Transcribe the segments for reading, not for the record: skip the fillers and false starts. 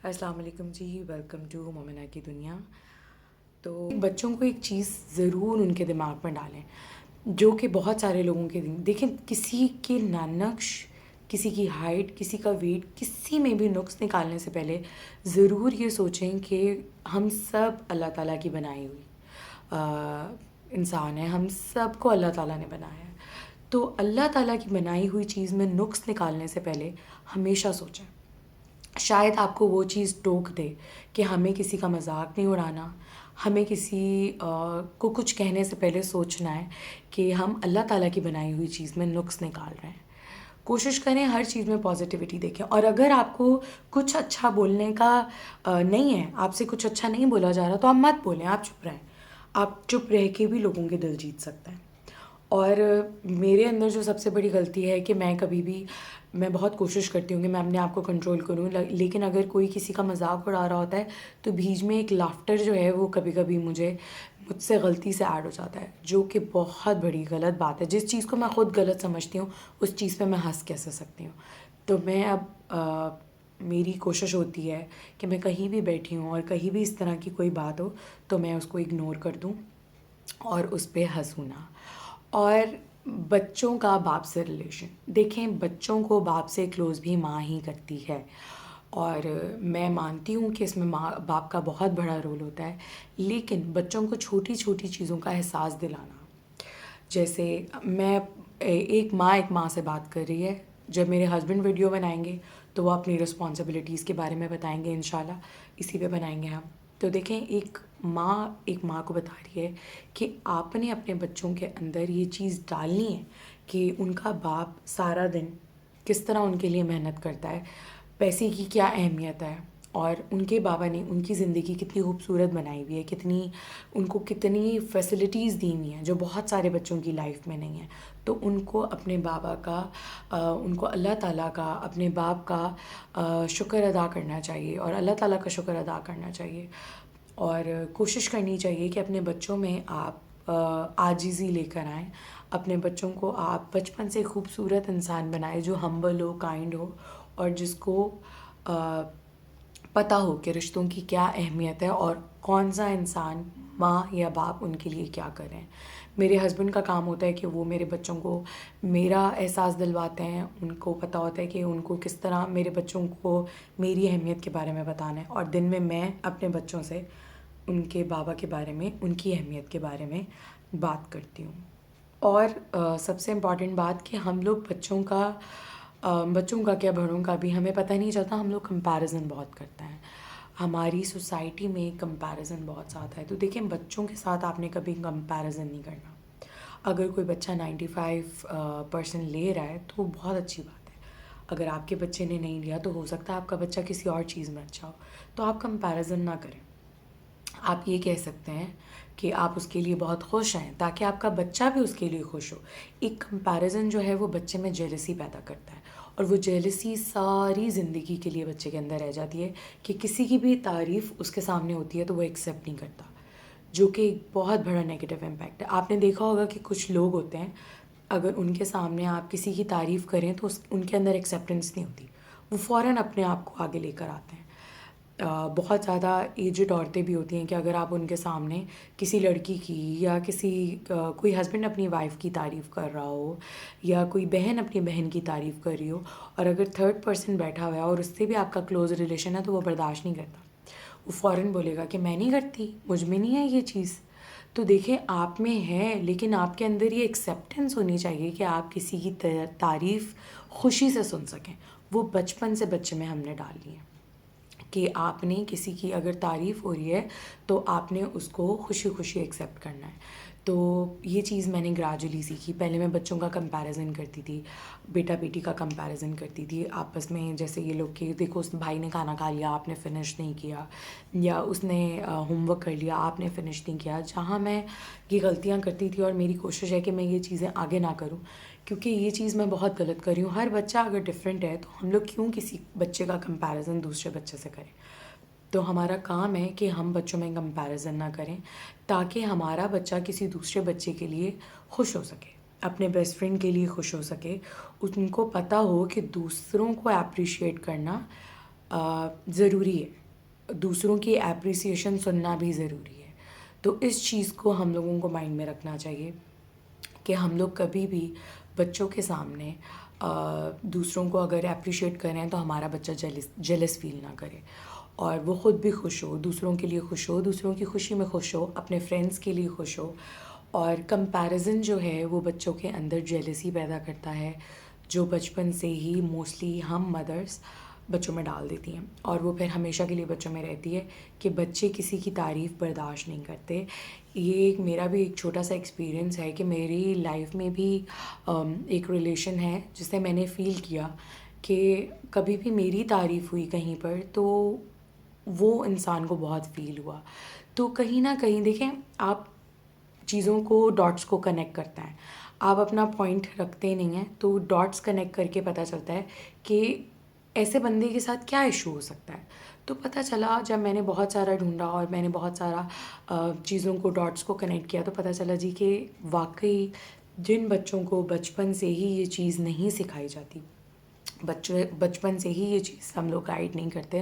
السلام علیکم جی، welcome to مومنہ کی دنیا۔ تو بچوں کو ایک چیز ضرور ان کے دماغ میں ڈالیں جو کہ بہت سارے لوگوں کے دیکھیں، کسی کے نقش، کسی کی ہائٹ، کسی کا ویٹ، کسی میں بھی نقص نکالنے سے پہلے ضرور یہ سوچیں کہ ہم سب اللہ تعالیٰ کی بنائی ہوئی انسان ہیں، ہم سب کو اللہ تعالیٰ نے بنایا ہے۔ تو اللہ تعالیٰ کی بنائی ہوئی چیز میں نقص نکالنے سے پہلے ہمیشہ سوچیں۔ شاید آپ کو وہ چیز ٹوک دے کہ ہمیں کسی کا مذاق نہیں اڑانا، ہمیں کسی کو کچھ کہنے سے پہلے سوچنا ہے کہ ہم اللہ تعالیٰ کی بنائی ہوئی چیز میں نقص نکال رہے ہیں۔ کوشش کریں ہر چیز میں پازیٹیوٹی دیکھیں، اور اگر آپ کو کچھ اچھا بولنے کا نہیں ہے، آپ سے کچھ اچھا نہیں بولا جا رہا، تو آپ مت بولیں، آپ چپ رہیں۔ آپ چپ رہ کے بھی لوگوں کے دل جیت سکتے ہیں۔ اور میرے اندر جو سب سے بڑی غلطی ہے کہ میں بہت کوشش کرتی ہوں کہ میں اپنے آپ کو کنٹرول کروں، لیکن اگر کوئی کسی کا مذاق اڑا رہا ہوتا ہے تو بیچ میں ایک لافٹر جو ہے وہ کبھی کبھی مجھ سے غلطی سے ایڈ ہو جاتا ہے، جو کہ بہت بڑی غلط بات ہے۔ جس چیز کو میں خود غلط سمجھتی ہوں اس چیز پہ میں ہنس کیسے سکتی ہوں؟ تو میں اب میری کوشش ہوتی ہے کہ میں کہیں بھی بیٹھی ہوں اور کہیں بھی اس طرح کی کوئی بات ہو تو میں اس کو اگنور کر دوں اور اس پہ ہنسوں نہ۔ اور بچوں کا باپ سے ریلیشن دیکھیں، بچوں کو باپ سے کلوز بھی ماں ہی کرتی ہے، اور میں مانتی ہوں کہ اس میں ماں باپ کا بہت بڑا رول ہوتا ہے، لیکن بچوں کو چھوٹی چھوٹی چیزوں کا احساس دلانا، جیسے ایک ماں سے بات کر رہی ہے، جب میرے ہسبینڈ ویڈیو بنائیں گے تو وہ اپنی رسپانسبلٹیز کے بارے میں بتائیں گے، انشاءاللہ اسی پہ بنائیں گے ہم۔ تو دیکھیں، ایک ماں کو بتا رہی ہے کہ آپ نے اپنے بچوں کے اندر یہ چیز ڈالنی ہے کہ ان کا باپ سارا دن کس طرح ان کے لیے محنت کرتا ہے، پیسے کی کیا اہمیت ہے، اور ان کے بابا نے ان کی زندگی کتنی خوبصورت بنائی ہوئی ہے، ان کو کتنی فیسلٹیز دی ہوئی ہیں جو بہت سارے بچوں کی لائف میں نہیں ہیں۔ تو ان کو اپنے بابا کا، ان کو اللہ تعالیٰ کا، اپنے باپ کا شکر ادا کرنا چاہیے، اور اللہ تعالیٰ کا شکر ادا کرنا چاہیے، اور کوشش کرنی چاہیے کہ اپنے بچوں میں آپ عاجزی لے کر آئیں، اپنے بچوں کو آپ بچپن سے خوبصورت انسان بنائیں جو ہمبل ہو، کائنڈ ہو، اور جس کو پتہ ہو کہ رشتوں کی کیا اہمیت ہے اور کون سا انسان، ماں یا باپ، ان کے لیے کیا کریں۔ میرے ہسبینڈ کا کام ہوتا ہے کہ وہ میرے بچوں کو میرا احساس دلواتے ہیں، ان کو پتہ ہوتا ہے کہ ان کو کس طرح میرے بچوں کو میری اہمیت کے بارے میں بتانا ہے، اور دن میں اپنے بچوں سے ان کے بابا کے بارے میں، ان کی اہمیت کے بارے میں بات کرتی ہوں۔ اور سب سے امپورٹنٹ بات کہ ہم لوگ بچوں کا کیا، بڑوں کا بھی ہمیں پتہ نہیں چلتا، ہم لوگ کمپیریزن بہت کرتے ہیں۔ ہماری سوسائٹی میں کمپیریزن بہت زیادہ ہے، تو دیکھیں بچوں کے ساتھ آپ نے کبھی کمپیریزن نہیں کرنا۔ اگر کوئی بچہ 95% لے رہا ہے تو وہ بہت اچھی بات ہے، اگر آپ کے بچے نے نہیں لیا تو ہو سکتا ہے آپ کا بچہ کسی اور چیز میں اچھا ہو، تو آپ کمپیریزن نہ کریں۔ آپ یہ کہہ سکتے ہیں کہ آپ اس کے لیے بہت خوش ہیں تاکہ آپ کا بچہ بھی اس کے لیے خوش ہو۔ ایک کمپیریزن جو ہے وہ بچے میں جیلسی پیدا کرتا ہے، اور وہ جیلسی ساری زندگی کے لیے بچے کے اندر رہ جاتی ہے کہ کسی کی بھی تعریف اس کے سامنے ہوتی ہے تو وہ ایکسیپٹ نہیں کرتا، جو کہ ایک بہت بڑا نیگیٹو امپیکٹ ہے۔ آپ نے دیکھا ہوگا کہ کچھ لوگ ہوتے ہیں، اگر ان کے سامنے آپ کسی کی تعریف کریں تو ان کے اندر ایکسیپٹنس نہیں ہوتی، وہ فوراً اپنے آپ کو آگے لے کر آتے ہیں۔ بہت زیادہ ایجڈ عورتیں بھی ہوتی ہیں کہ اگر آپ ان کے سامنے کسی لڑکی کی یا کوئی ہسبینڈ اپنی وائف کی تعریف کر رہا ہو، یا کوئی بہن اپنی بہن کی تعریف کر رہی ہو، اور اگر تھرڈ پرسن بیٹھا ہوا ہے اور اس سے بھی آپ کا کلوز ریلیشن ہے، تو وہ برداشت نہیں کرتا، وہ فوراً بولے گا کہ میں نہیں کرتی، مجھ میں نہیں ہے یہ چیز۔ تو دیکھیں، آپ میں ہے، لیکن آپ کے اندر یہ ایکسیپٹنس ہونی چاہیے کہ آپ کسی کی تعریف خوشی سے سن سکیں۔ وہ بچپن سے بچے میں ہم نے ڈال لی ہے کہ آپ نے کسی کی اگر تعریف ہو رہی ہے تو آپ نے اس کو خوشی خوشی ایکسیپٹ کرنا ہے۔ تو یہ چیز میں نے گریجولی سیکھی۔ پہلے میں بچوں کا کمپیریزن کرتی تھی، بیٹا بیٹی کا کمپیریزن کرتی تھی آپس میں، جیسے یہ لوگ کہ دیکھو اس بھائی نے کھانا کھا لیا، آپ نے فنش نہیں کیا، یا اس نے ہوم ورک کر لیا، آپ نے فنش نہیں کیا۔ جہاں میں یہ غلطیاں کرتی تھی، اور میری کوشش ہے کہ میں یہ چیزیں آگے نہ کروں، کیونکہ یہ چیز میں بہت غلط کر رہی ہوں۔ ہر بچہ اگر ڈفرینٹ ہے تو ہم لوگ کیوں کسی بچے کا کمپیریزن دوسرے بچے سے کریں؟ تو ہمارا کام ہے کہ ہم بچوں میں کمپیریزن نہ کریں، تاکہ ہمارا بچہ کسی دوسرے بچے کے لیے خوش ہو سکے، اپنے بیسٹ فرینڈ کے لیے خوش ہو سکے، ان کو پتہ ہو کہ دوسروں کو اپریشیٹ کرنا ضروری ہے، دوسروں کی اپریسیشن سننا بھی ضروری ہے. تو اس چیز کو ہم لوگوں کو مائنڈ میں رکھنا چاہیے کہ ہم لوگ کبھی بھی بچوں کے سامنے دوسروں کو اگر اپریشیٹ کریں تو ہمارا بچہ جیلس فیل نہ کرے، اور وہ خود بھی خوش ہو، دوسروں کے لیے خوش ہو، دوسروں کی خوشی میں خوش ہو، اپنے فرینڈس کے لیے خوش ہو. اور کمپیریزن جو ہے وہ بچوں کے اندر جیلسی پیدا کرتا ہے، جو بچپن سے ہی موسٹلی ہم مدرس بچوں میں ڈال دیتی ہیں، اور وہ پھر ہمیشہ کے لیے بچوں میں رہتی ہے کہ بچے کسی کی تعریف برداشت نہیں کرتے. یہ ایک میرا بھی ایک چھوٹا سا ایکسپیرئنس ہے کہ میری لائف میں بھی ایک ریلیشن ہے جس سے میں نے فیل کیا کہ کبھی بھی میری تعریف ہوئی کہیں پر تو وہ انسان کو بہت فیل ہوا. تو کہیں نہ کہیں دیکھیں، آپ چیزوں کو ڈاٹس کو کنیکٹ کرتا ہے، آپ اپنا پوائنٹ رکھتے نہیں ہیں تو ڈاٹس کنیکٹ کر کے پتہ چلتا ہے کہ ایسے بندے کے ساتھ کیا ایشو ہو سکتا ہے. تو پتہ چلا جب میں نے بہت سارا ڈھونڈا اور میں نے بہت سارا چیزوں کو ڈاٹس کو کنیکٹ کیا تو پتہ چلا جی کہ واقعی جن بچوں کو بچپن سے ہی یہ چیز نہیں سکھائی جاتی، بچپن سے ہی یہ چیز ہم لوگ گائیڈ نہیں کرتے،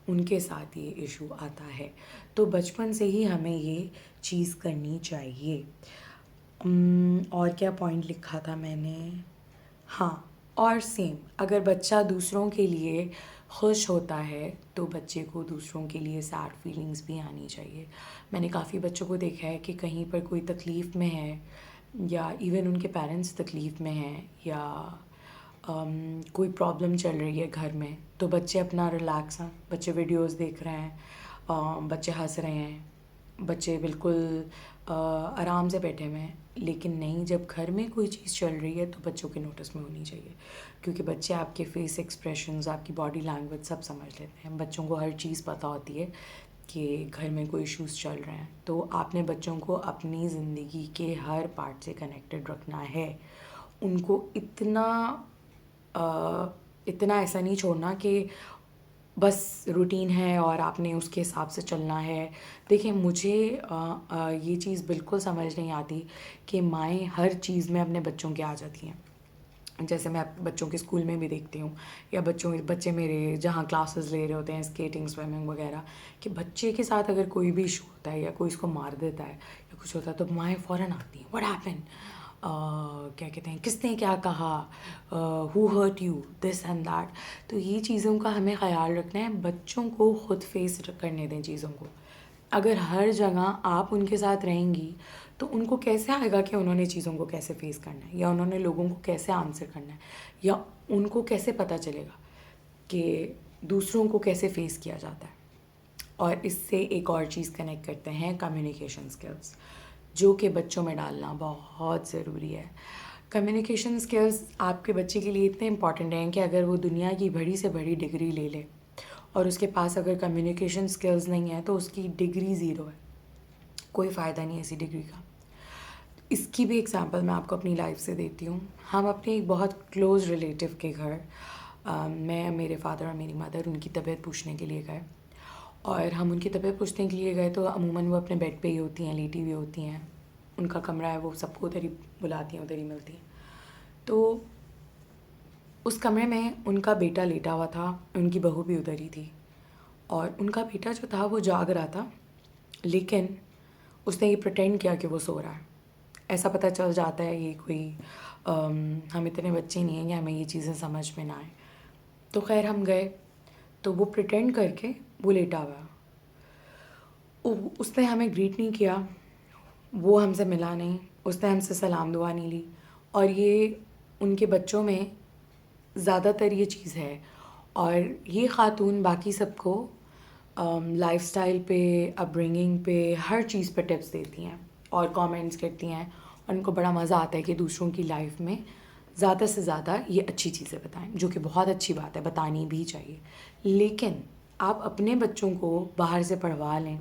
ان کے ساتھ یہ ایشو آتا ہے. تو بچپن سے ہی ہمیں یہ چیز کرنی چاہیے. اور کیا پوائنٹ لکھا تھا میں نے؟ ہاں، اور سیم اگر بچہ دوسروں کے لیے خوش ہوتا ہے تو بچے کو دوسروں کے لیے سیڈ فیلنگس بھی آنی چاہیے. میں نے کافی بچوں کو دیکھا ہے کہ کہیں پر کوئی تکلیف میں ہے، یا ایون ان کے پیرنٹس تکلیف میں ہیں، یا کوئی پرابلم چل رہی ہے گھر میں، تو بچے اپنا ریلیکس ہیں، بچے ویڈیوز دیکھ رہے ہیں، بچے ہنس رہے ہیں، بچے بالکل آرام سے بیٹھے ہوئے ہیں. لیکن نہیں، جب گھر میں کوئی چیز چل رہی ہے تو بچوں کے نوٹس میں ہونی چاہیے، کیونکہ بچے آپ کے فیس ایکسپریشنز، آپ کی باڈی لینگویج سب سمجھ لیتے ہیں. بچوں کو ہر چیز پتہ ہوتی ہے کہ گھر میں کوئی ایشوز چل رہے ہیں. تو آپ نے بچوں کو اپنی زندگی کے ہر پارٹ سے کنیکٹڈ رکھنا ہے. ان کو اتنا ایسا نہیں چھوڑنا کہ بس روٹین ہے اور آپ نے اس کے حساب سے چلنا ہے. دیکھیں، مجھے یہ چیز بالکل سمجھ نہیں آتی کہ مائیں ہر چیز میں اپنے بچوں کے آ جاتی ہیں. جیسے میں بچوں کے اسکول میں بھی دیکھتی ہوں، یا بچے میرے جہاں کلاسز لے رہے ہوتے ہیں اسکیٹنگ، سوئمنگ وغیرہ، کہ بچے کے ساتھ اگر کوئی بھی ایشو ہوتا ہے یا کوئی اس کو مار دیتا ہے یا کچھ ہوتا ہے تو مائیں فوراً آتی ہیں، واٹ ہیپن، کیا کہتے ہیں، کس نے کیا کہا، who hurt you, this and that. تو یہ چیزوں کا ہمیں خیال رکھنا ہے. بچوں کو خود فیس کرنے دیں چیزوں کو. اگر ہر جگہ آپ ان کے ساتھ رہیں گی تو ان کو کیسے آئے گا کہ انہوں نے چیزوں کو کیسے فیس کرنا ہے، یا انہوں نے لوگوں کو کیسے آنسر کرنا ہے، یا ان کو کیسے پتہ چلے گا کہ دوسروں کو کیسے فیس کیا جاتا ہے. اور اس سے ایک اور چیز کنیکٹ کرتے ہیں، کمیونیکیشن اسکلس، جو کہ بچوں میں ڈالنا بہت ضروری ہے. کمیونیکیشن اسکلس آپ کے بچے کے لیے اتنے امپورٹنٹ ہیں کہ اگر وہ دنیا کی بڑی سے بڑی ڈگری لے لے اور اس کے پاس اگر کمیونیکیشن اسکلز نہیں ہے تو اس کی ڈگری زیرو ہے، کوئی فائدہ نہیں ہے ایسی ڈگری کا. اس کی بھی ایگزامپل میں آپ کو اپنی لائف سے دیتی ہوں. ہم اپنے ایک بہت کلوز ریلیٹیو کے گھر، میں، میرے فادر اور میری مدر، ان کی طبیعت پوچھنے کے لیے گئے. اور ہم ان کی طبیعت پوچھنے کے لیے گئے تو عموماً وہ اپنے بیڈ پہ ہی ہوتی ہیں، لیٹی ہوئی ہوتی ہیں. ان کا کمرہ ہے، وہ سب کو ادھر ہی بلاتی ہیں، ادھر ہی ملتی ہیں. تو اس کمرے میں ان کا بیٹا لیٹا ہوا تھا، ان کی بہو بھی ادھر ہی تھی. اور ان کا بیٹا جو تھا وہ جاگ رہا تھا، لیکن اس نے یہ پریٹینڈ کیا کہ وہ سو رہا ہے. ایسا پتہ چل جاتا ہے یہ کوئی ہم اتنے بچے نہیں ہیں کہ ہمیں یہ چیزیں سمجھ میں نہ آئیں. تو خیر ہم گئے تو وہ پریٹینڈ کر کے وہ لیٹا ہوا. اس نے ہمیں گریٹ نہیں کیا، وہ ہم سے ملا نہیں، اس نے ہم سے سلام دعا نہیں لی. اور یہ ان کے بچوں میں زیادہ تر یہ چیز ہے. اور یہ خاتون باقی سب کو لائف سٹائل پہ، اپ برنگنگ پہ، ہر چیز پہ ٹپس دیتی ہیں اور کامنٹس کرتی ہیں، اور ان کو بڑا مزہ آتا ہے کہ دوسروں کی لائف میں زیادہ سے زیادہ یہ اچھی چیزیں بتائیں، جو کہ بہت اچھی بات ہے، بتانی بھی چاہیے. لیکن آپ اپنے بچوں کو باہر سے پڑھوا لیں،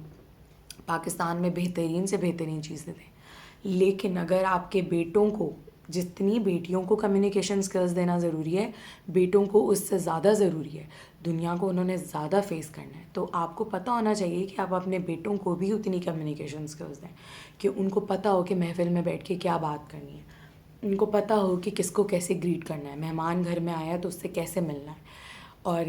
پاکستان میں بہترین سے بہترین چیزیں دیں، لیکن اگر آپ کے بیٹوں کو، جتنی بیٹیوں کو کمیونیکیشن سکلز دینا ضروری ہے، بیٹوں کو اس سے زیادہ ضروری ہے. دنیا کو انہوں نے زیادہ فیس کرنا ہے. تو آپ کو پتہ ہونا چاہیے کہ آپ اپنے بیٹوں کو بھی اتنی کمیونیکیشن سکلز دیں کہ ان کو پتہ ہو کہ محفل میں بیٹھ کے کیا بات کرنی ہے، ان کو پتہ ہو کہ کس کو کیسے گریٹ کرنا ہے، مہمان گھر میں آیا تو اس سے کیسے ملنا ہے. اور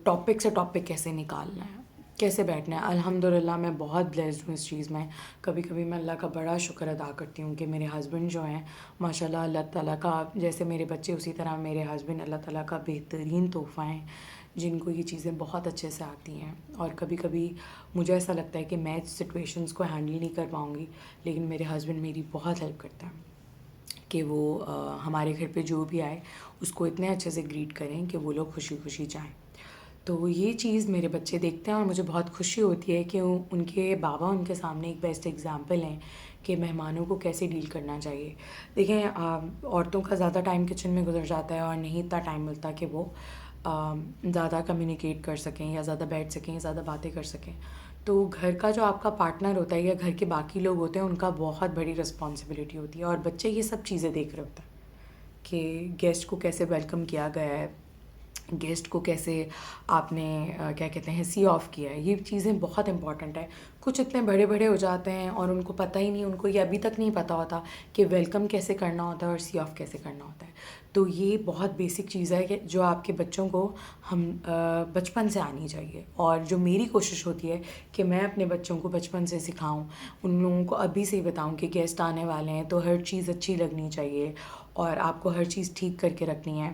ٹاپک سے ٹاپک کیسے نکالنا ہے، کیسے بیٹھنا ہے۔ الحمدللہ میں بہت بلیسڈ ہوں اس چیز میں۔ کبھی کبھی میں اللہ کا بڑا شکر ادا کرتی ہوں کہ میرے ہسبینڈ جو ہیں ماشاء اللہ، اللہ تعالیٰ کا، جیسے میرے بچے اسی طرح میرے ہسبینڈ اللہ تعالیٰ کا بہترین تحفہ ہیں، جن کو یہ چیزیں بہت اچھے سے آتی ہیں۔ اور کبھی کبھی مجھے ایسا لگتا ہے کہ میں سچویشنز کو ہینڈل نہیں کر پاؤں گی، لیکن میرے ہسبینڈ میری بہت ہیلپ کرتا ہے کہ وہ ہمارے گھر پہ جو بھی آئے اس کو اتنے اچھے سے گریٹ کریں کہ وہ لوگ خوشی خوشی جائیں۔ تو یہ چیز میرے بچے دیکھتے ہیں اور مجھے بہت خوشی ہوتی ہے کہ ان کے بابا ان کے سامنے ایک بیسٹ ایگزامپل ہیں کہ مہمانوں کو کیسے ڈیل کرنا چاہیے۔ دیکھیں عورتوں کا زیادہ ٹائم کچن میں گزر جاتا ہے اور نہیں اتنا ٹائم ملتا کہ وہ زیادہ کمیونیکیٹ کر سکیں یا زیادہ بیٹھ سکیں یا زیادہ باتیں کر سکیں۔ تو گھر کا جو آپ کا پارٹنر ہوتا ہے یا گھر کے باقی لوگ ہوتے ہیں، ان کا بہت بڑی رسپانسبلٹی ہوتی ہے، اور بچے یہ سب چیزیں دیکھ رہے ہوتے ہیں کہ گیسٹ کو کیسے ویلکم کیا گیا ہے، گیسٹ کو کیسے آپ نے کیا کہتے ہیں سی آف کیا ہے۔ یہ چیزیں بہت امپورٹنٹ ہے۔ کچھ اتنے بڑے بڑے ہو جاتے ہیں اور ان کو پتہ ہی نہیں، ان کو یہ ابھی تک نہیں پتہ ہوتا کہ ویلکم کیسے کرنا ہوتا ہے اور سی آف کیسے کرنا ہوتا ہے۔ تو یہ بہت بیسک چیز ہے کہ جو آپ کے بچوں کو ہم بچپن سے آنی چاہیے، اور جو میری کوشش ہوتی ہے کہ میں اپنے بچوں کو بچپن سے سکھاؤں، ان لوگوں کو ابھی سے ہی بتاؤں کہ گیسٹ آنے والے ہیں تو ہر چیز اچھی لگنی چاہیے اور آپ کو ہر چیز ٹھیک کر کے رکھنی ہے۔